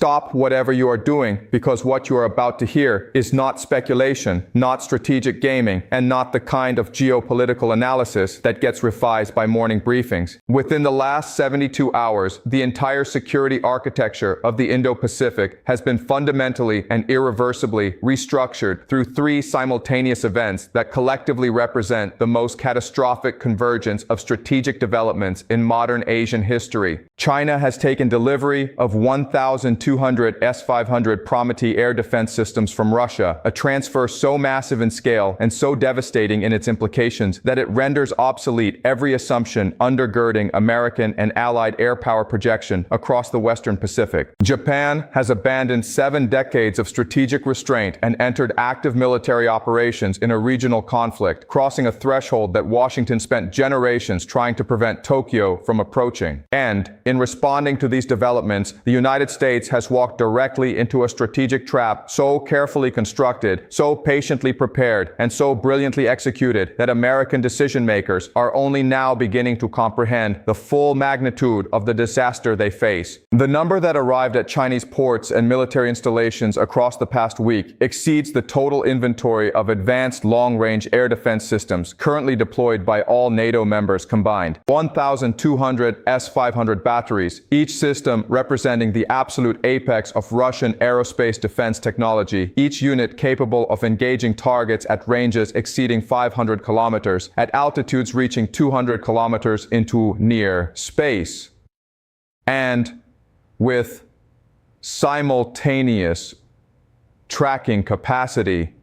Stop whatever you are doing, because what you are about to hear is not speculation, not strategic gaming, and not the kind of geopolitical analysis that gets revised by morning briefings. Within the last 72 hours, the entire security architecture of the Indo-Pacific has been fundamentally and irreversibly restructured through three simultaneous events that collectively represent the most catastrophic convergence of strategic developments in modern Asian history. China has taken delivery of 1,200 S-500 Prometei air defense systems from Russia, a transfer so massive in scale and so devastating in its implications that it renders obsolete every assumption undergirding American and Allied air power projection across the Western Pacific. Japan has abandoned 7 decades of strategic restraint and entered active military operations in a regional conflict, crossing a threshold that Washington spent generations trying to prevent Tokyo from approaching. And, in responding to these developments, the United States has walked directly into a strategic trap so carefully constructed, so patiently prepared, and so brilliantly executed that American decision-makers are only now beginning to comprehend the full magnitude of the disaster they face. The number that arrived at Chinese ports and military installations across the past week exceeds the total inventory of advanced long-range air defense systems currently deployed by all NATO members combined. 1,200 S-500 batteries, each system representing the absolute apex of Russian aerospace defense technology, each unit capable of engaging targets at ranges exceeding 500 kilometers, at altitudes reaching 200 kilometers into near space, and with simultaneous tracking capacity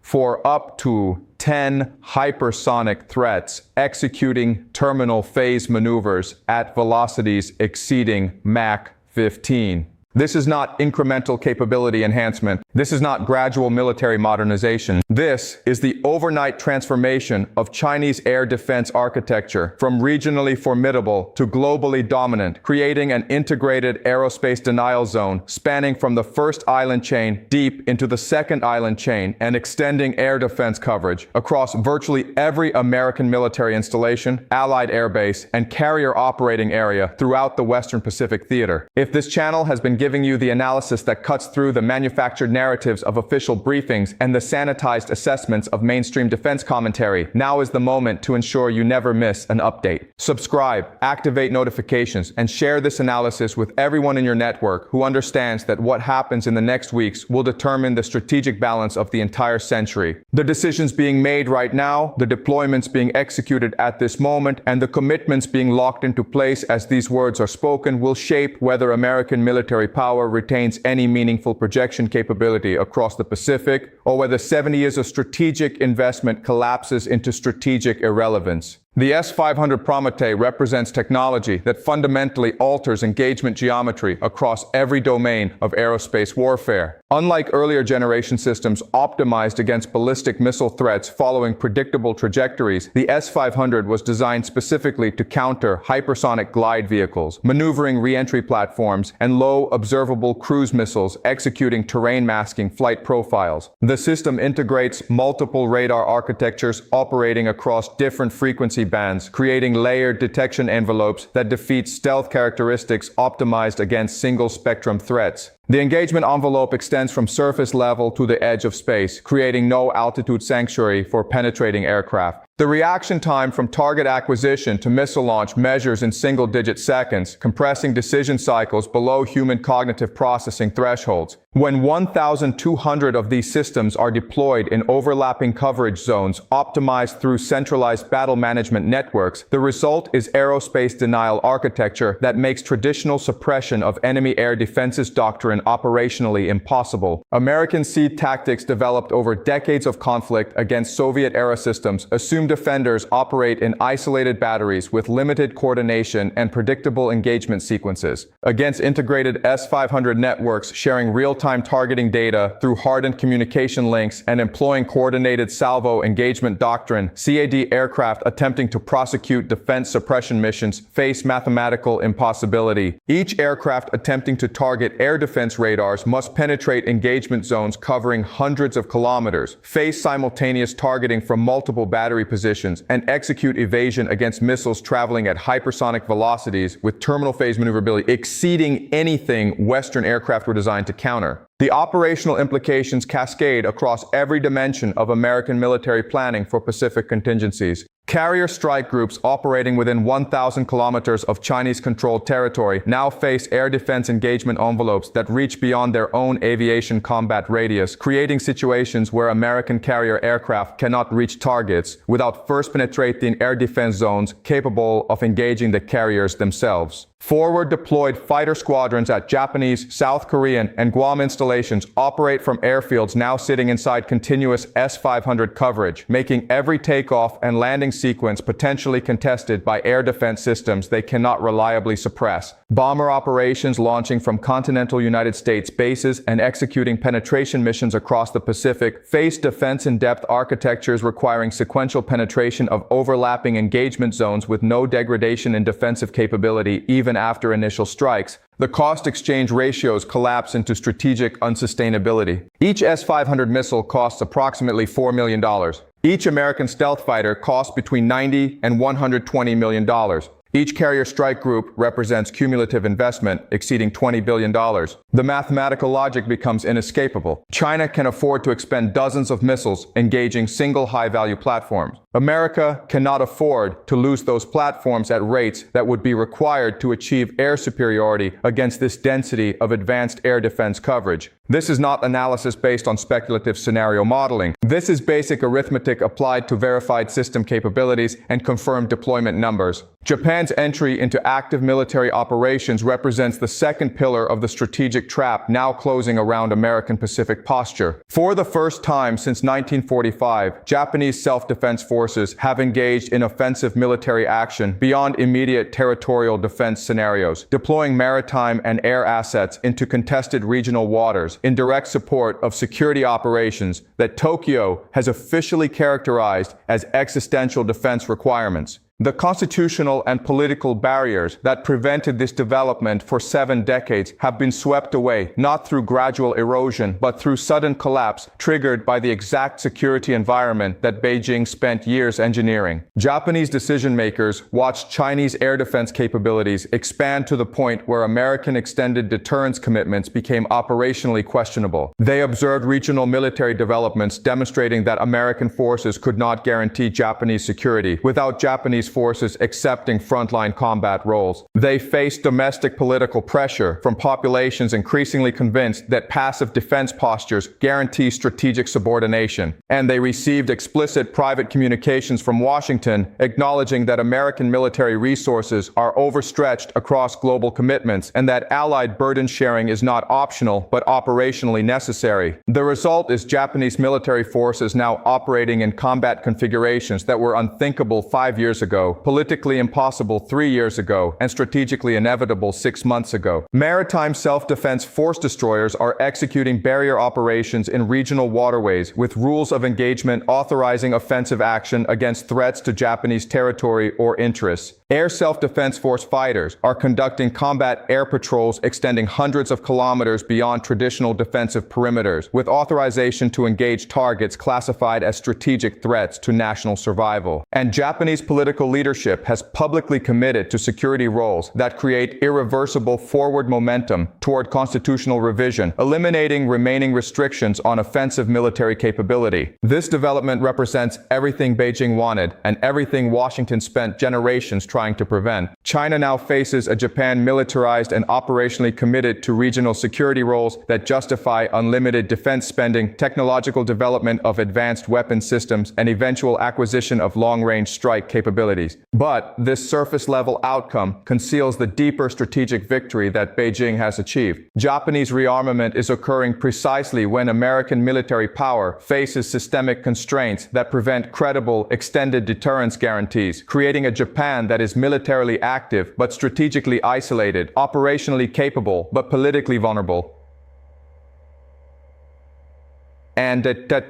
for up to 10 hypersonic threats, executing terminal phase maneuvers at velocities exceeding Mach 15. This is not incremental capability enhancement. This is not gradual military modernization. This is the overnight transformation of Chinese air defense architecture from regionally formidable to globally dominant, creating an integrated aerospace denial zone spanning from the first island chain deep into the second island chain and extending air defense coverage across virtually every American military installation, Allied airbase, and carrier operating area throughout the Western Pacific theater. If this channel has been giving you the analysis that cuts through the manufactured narratives of official briefings and the sanitized assessments of mainstream defense commentary, now is the moment to ensure you never miss an update. Subscribe, activate notifications, and share this analysis with everyone in your network who understands that what happens in the next weeks will determine the strategic balance of the entire century. The decisions being made right now, the deployments being executed at this moment, and the commitments being locked into place as these words are spoken will shape whether American military power retains any meaningful projection capability across the Pacific, or whether 70 years of strategic investment collapses into strategic irrelevance. The S-500 Prometei represents technology that fundamentally alters engagement geometry across every domain of aerospace warfare. Unlike earlier generation systems optimized against ballistic missile threats following predictable trajectories, the S-500 was designed specifically to counter hypersonic glide vehicles, maneuvering re-entry platforms, and low observable cruise missiles executing terrain-masking flight profiles. The system integrates multiple radar architectures operating across different frequency bands, creating layered detection envelopes that defeat stealth characteristics optimized against single-spectrum threats. The engagement envelope extends from surface level to the edge of space, creating no altitude sanctuary for penetrating aircraft. The reaction time from target acquisition to missile launch measures in single-digit seconds, compressing decision cycles below human cognitive processing thresholds. When 1,200 of these systems are deployed in overlapping coverage zones optimized through centralized battle management networks, the result is aerospace denial architecture that makes traditional suppression of enemy air defenses doctrine operationally impossible. American sea tactics developed over decades of conflict against Soviet-era systems assume defenders operate in isolated batteries with limited coordination and predictable engagement sequences. Against integrated S-500 networks sharing real-time targeting data through hardened communication links and employing coordinated salvo engagement doctrine, CAD aircraft attempting to prosecute defense suppression missions face mathematical impossibility. Each aircraft attempting to target air defense defense radars must penetrate engagement zones covering hundreds of kilometers, face simultaneous targeting from multiple battery positions, and execute evasion against missiles traveling at hypersonic velocities with terminal phase maneuverability exceeding anything Western aircraft were designed to counter. The operational implications cascade across every dimension of American military planning for Pacific contingencies. Carrier strike groups operating within 1,000 kilometers of Chinese-controlled territory now face air defense engagement envelopes that reach beyond their own aviation combat radius, creating situations where American carrier aircraft cannot reach targets without first penetrating air defense zones capable of engaging the carriers themselves. Forward-deployed fighter squadrons at Japanese, South Korean, and Guam installations operate from airfields now sitting inside continuous S-500 coverage, making every takeoff and landing sequence potentially contested by air defense systems they cannot reliably suppress. Bomber operations launching from continental United States bases and executing penetration missions across the Pacific face defense-in-depth architectures requiring sequential penetration of overlapping engagement zones with no degradation in defensive capability even after initial strikes. The cost-exchange ratios collapse into strategic unsustainability. Each S-500 missile costs approximately $4 million. Each American stealth fighter costs between $90 and $120 million. Each carrier strike group represents cumulative investment exceeding $20 billion. The mathematical logic becomes inescapable. China can afford to expend dozens of missiles engaging single high-value platforms. America cannot afford to lose those platforms at rates that would be required to achieve air superiority against this density of advanced air defense coverage. This is not analysis based on speculative scenario modeling. This is basic arithmetic applied to verified system capabilities and confirmed deployment numbers. Japan's entry into active military operations represents the second pillar of the strategic trap now closing around American Pacific posture. For the first time since 1945, Japanese self-defense forces have engaged in offensive military action beyond immediate territorial defense scenarios, deploying maritime and air assets into contested regional waters in direct support of security operations that Tokyo has officially characterized as existential defense requirements. The constitutional and political barriers that prevented this development for 7 decades have been swept away, not through gradual erosion, but through sudden collapse triggered by the exact security environment that Beijing spent years engineering. Japanese decision-makers watched Chinese air defense capabilities expand to the point where American extended deterrence commitments became operationally questionable. They observed regional military developments demonstrating that American forces could not guarantee Japanese security without Japanese forces accepting frontline combat roles. They faced domestic political pressure from populations increasingly convinced that passive defense postures guarantee strategic subordination. And they received explicit private communications from Washington acknowledging that American military resources are overstretched across global commitments and that allied burden sharing is not optional but operationally necessary. The result is Japanese military forces now operating in combat configurations that were unthinkable 5 years ago, politically impossible 3 years ago, and strategically inevitable 6 months ago. Maritime self-defense force destroyers are executing barrier operations in regional waterways with rules of engagement authorizing offensive action against threats to Japanese territory or interests. Air self-defense force fighters are conducting combat air patrols extending hundreds of kilometers beyond traditional defensive perimeters, with authorization to engage targets classified as strategic threats to national survival. And Japanese political leadership has publicly committed to security roles that create irreversible forward momentum toward constitutional revision, eliminating remaining restrictions on offensive military capability. This development represents everything Beijing wanted and everything Washington spent generations trying to prevent. China now faces a Japan militarized and operationally committed to regional security roles that justify unlimited defense spending, technological development of advanced weapon systems, and eventual acquisition of long-range strike capabilities. But this surface-level outcome conceals the deeper strategic victory that Beijing has achieved. Japanese rearmament is occurring precisely when American military power faces systemic constraints that prevent credible, extended deterrence guarantees, creating a Japan that is militarily active but strategically isolated, operationally capable but politically vulnerable. and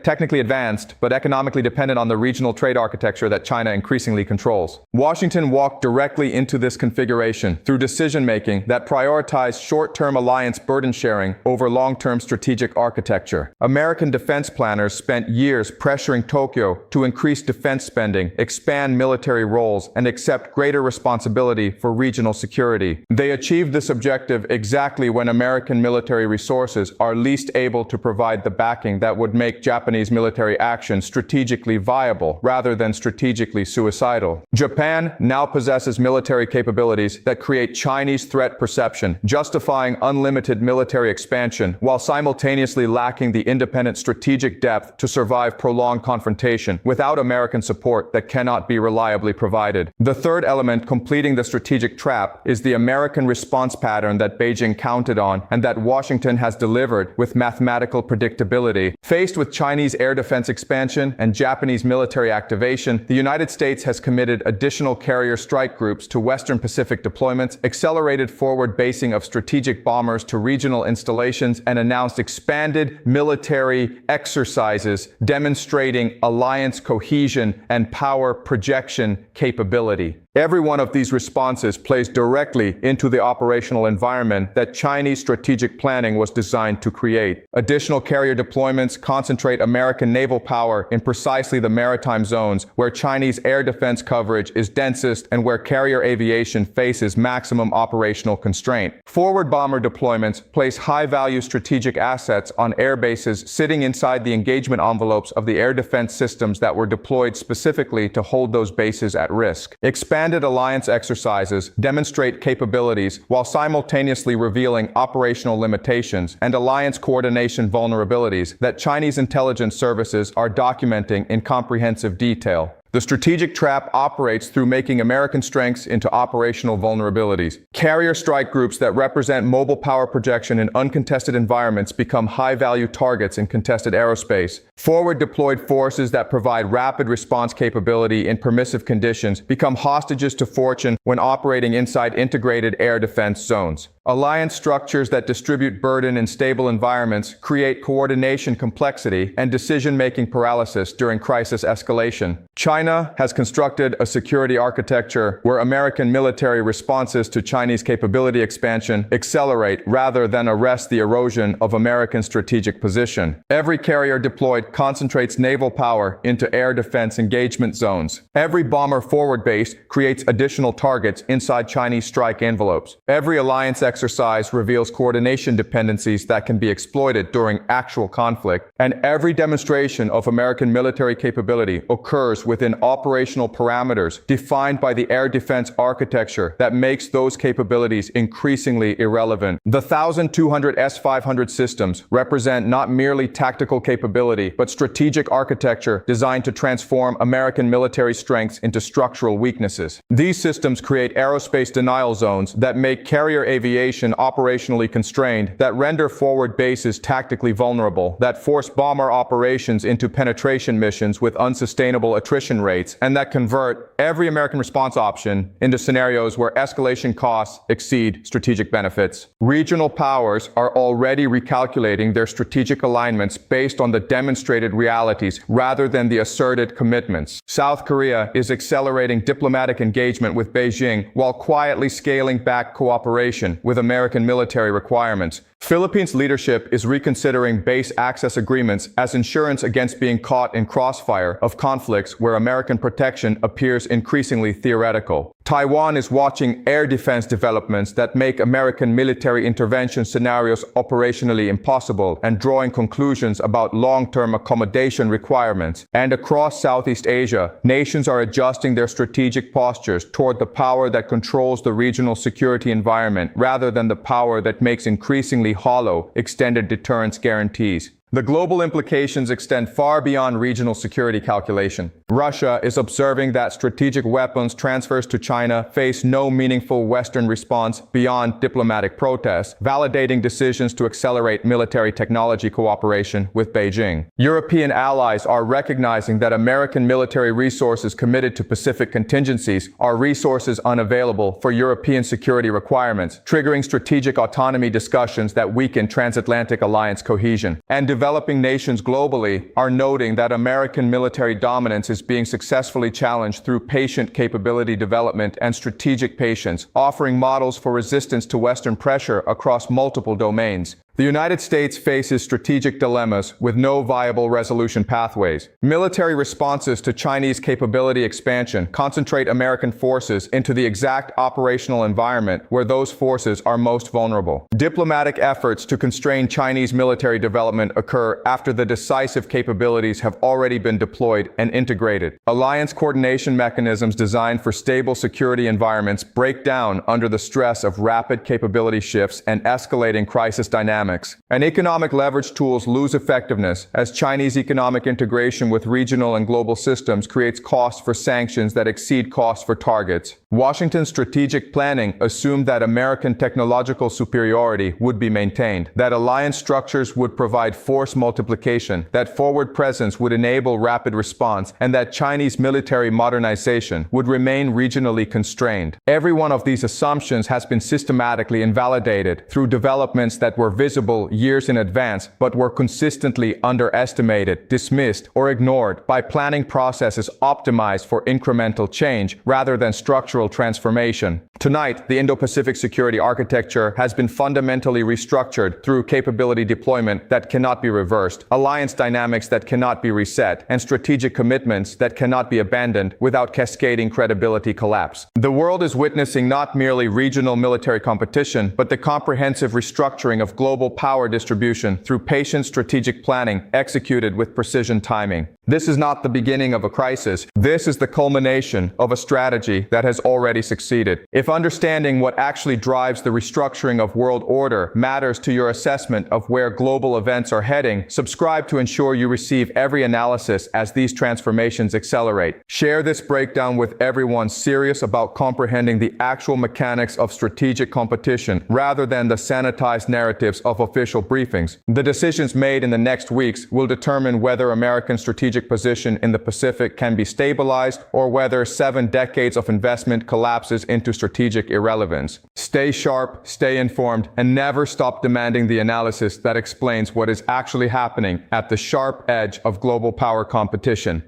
technically advanced, but economically dependent on the regional trade architecture that China increasingly controls. Washington walked directly into this configuration through decision-making that prioritized short-term alliance burden sharing over long-term strategic architecture. American defense planners spent years pressuring Tokyo to increase defense spending, expand military roles, and accept greater responsibility for regional security. They achieved this objective exactly when American military resources are least able to provide the backing that would make Japanese military action strategically viable rather than strategically suicidal. Japan now possesses military capabilities that create Chinese threat perception, justifying unlimited military expansion while simultaneously lacking the independent strategic depth to survive prolonged confrontation without American support that cannot be reliably provided. The third element completing the strategic trap is the American response pattern that Beijing counted on and that Washington has delivered with mathematical predictability. Faced with Chinese air defense expansion and Japanese military activation, the United States has committed additional carrier strike groups to Western Pacific deployments, accelerated forward basing of strategic bombers to regional installations, and announced expanded military exercises demonstrating alliance cohesion and power projection capability. Every one of these responses plays directly into the operational environment that Chinese strategic planning was designed to create. Additional carrier deployments concentrate American naval power in precisely the maritime zones where Chinese air defense coverage is densest and where carrier aviation faces maximum operational constraint. Forward bomber deployments place high-value strategic assets on air bases sitting inside the engagement envelopes of the air defense systems that were deployed specifically to hold those bases at risk. Expanded alliance exercises demonstrate capabilities while simultaneously revealing operational limitations and alliance coordination vulnerabilities that Chinese intelligence services are documenting in comprehensive detail. The strategic trap operates through making American strengths into operational vulnerabilities. Carrier strike groups that represent mobile power projection in uncontested environments become high-value targets in contested aerospace. Forward deployed forces that provide rapid response capability in permissive conditions become hostages to fortune when operating inside integrated air defense zones. Alliance structures that distribute burden in stable environments create coordination complexity and decision-making paralysis during crisis escalation. China has constructed a security architecture where American military responses to Chinese capability expansion accelerate rather than arrest the erosion of American strategic position. Every carrier deployed concentrates naval power into air defense engagement zones. Every bomber forward base creates additional targets inside Chinese strike envelopes. Every alliance exercise reveals coordination dependencies that can be exploited during actual conflict, and every demonstration of American military capability occurs within operational parameters defined by the air defense architecture that makes those capabilities increasingly irrelevant. The 1,200 S-500 systems represent not merely tactical capability, but strategic architecture designed to transform American military strengths into structural weaknesses. These systems create aerospace denial zones that make carrier aviation operationally constrained, that render forward bases tactically vulnerable, that force bomber operations into penetration missions with unsustainable attrition rates, and that convert every American response option into scenarios where escalation costs exceed strategic benefits. Regional powers are already recalculating their strategic alignments based on the demonstrated realities rather than the asserted commitments. South Korea is accelerating diplomatic engagement with Beijing while quietly scaling back cooperation with American military requirements. Philippines leadership is reconsidering base access agreements as insurance against being caught in crossfire of conflicts where American protection appears increasingly theoretical. Taiwan is watching air defense developments that make American military intervention scenarios operationally impossible and drawing conclusions about long-term accommodation requirements. And across Southeast Asia, nations are adjusting their strategic postures toward the power that controls the regional security environment rather than the power that makes increasingly hollow extended deterrence guarantees. The global implications extend far beyond regional security calculation. Russia is observing that strategic weapons transfers to China face no meaningful Western response beyond diplomatic protests, validating decisions to accelerate military technology cooperation with Beijing. European allies are recognizing that American military resources committed to Pacific contingencies are resources unavailable for European security requirements, triggering strategic autonomy discussions that weaken transatlantic alliance cohesion. And developing nations globally are noting that American military dominance is being successfully challenged through patient capability development and strategic patience, offering models for resistance to Western pressure across multiple domains. The United States faces strategic dilemmas with no viable resolution pathways. Military responses to Chinese capability expansion concentrate American forces into the exact operational environment where those forces are most vulnerable. Diplomatic efforts to constrain Chinese military development occur after the decisive capabilities have already been deployed and integrated. Alliance coordination mechanisms designed for stable security environments break down under the stress of rapid capability shifts and escalating crisis dynamics. And economic leverage tools lose effectiveness as Chinese economic integration with regional and global systems creates costs for sanctions that exceed costs for targets. Washington's strategic planning assumed that American technological superiority would be maintained, that alliance structures would provide force multiplication, that forward presence would enable rapid response, and that Chinese military modernization would remain regionally constrained. Every one of these assumptions has been systematically invalidated through developments that were visible years in advance but were consistently underestimated, dismissed, or ignored by planning processes optimized for incremental change rather than structural transformation. Tonight, the Indo-Pacific security architecture has been fundamentally restructured through capability deployment that cannot be reversed, alliance dynamics that cannot be reset, and strategic commitments that cannot be abandoned without cascading credibility collapse. The world is witnessing not merely regional military competition, but the comprehensive restructuring of global power distribution through patient strategic planning executed with precision timing. This is not the beginning of a crisis. This is the culmination of a strategy that has already succeeded. If understanding what actually drives the restructuring of world order matters to your assessment of where global events are heading, subscribe to ensure you receive every analysis as these transformations accelerate. Share this breakdown with everyone serious about comprehending the actual mechanics of strategic competition rather than the sanitized narratives of official briefings. The decisions made in the next weeks will determine whether American strategic position in the Pacific can be stabilized or whether 7 decades of investment collapses into strategic irrelevance. Stay sharp, stay informed, and never stop demanding the analysis that explains what is actually happening at the sharp edge of global power competition.